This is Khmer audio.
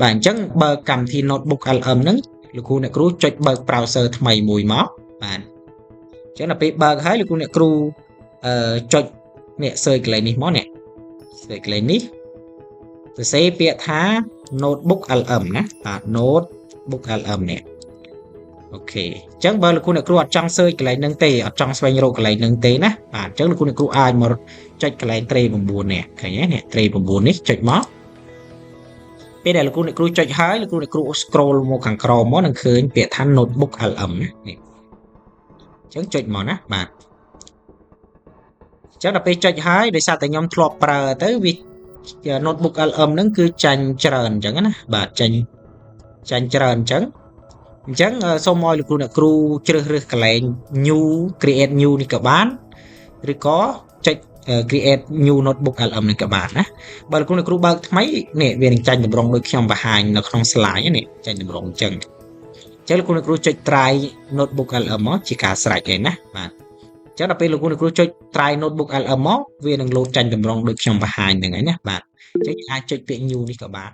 បាទអញ្ចឹងបើកម្មវិធី notebook LM ហ្នឹងលោកគ្រូអ្នកគ្រូចុចបើក browser ថ្មីមួយមកបាទអញ្ចឹងដល់ពេលបើកហើយលោកគ្រូអ្នកគ្រូចុចនេះ search កន្លែងនេះមកនេះ search កន្លែងនេះសរសេរពាក្យថា notebook LM ណាបាទ notebook LM នេះអូខេអញ្ចឹងបើលោកគ្រូអ្នកគ្រូអត់ចង់ search កន្លែងហ្នឹងទេអត់ចង់ស្វែងរកកន្លែងហ្នឹងទេណាបាទអញ្ចឹងលោកគ្រូអ្នកគ្រូអាចមកចុចកន្លែង tray 9នេះឃើញទេនេះ tray 9នេះចុចមកពេលដែលលោកគ្រូអ្នកគ្រូចុចហើយលោកគ្រូអ្នកគ្រូ scroll មកខាងក្រោមមកនឹងឃើញពាក្យថា notebook LM ណានេះអញ្ចឹងចុចមកណាបាទអញ្ចឹងដល់ពេលចុចហើយដោយសារតែខ្ញុំធ្លាប់ប្រើទៅវា notebook LM ហ្នឹងគឺចាញ់ច្រើនអញ្ចឹងណាបាទចាញ់ច្រើនអញ្ចឹងសូមឲ្យលោកគ្រូអ្នកគ្រូជ្រើសរើសកន្លែង new create new នេះក៏បានឬក៏ចុច create new notebook LM នេះក៏បានណាបើលោកគ្រូអ្នកគ្រូបើកថ្មីនេះវានឹងចាញ់តម្រងដូចខ្ញុំបង្ហាញនៅក្នុង slide នេះចាញ់តម្រងអញ្ចឹងលោកគ្រូអ្នកគ្រូចុច try notebook LM មកជាការស្រេចឯណាបាទអញ្ចឹងដល់ពេលលោកគ្រូអ្នកគ្រូចុច try notebook LM មកវានឹងលោតចាញ់តម្រងដូចខ្ញុំបង្ហាញហ្នឹងឯណាបាទអញ្ចឹងអាចចុចពាក្យ new នេះក៏បាន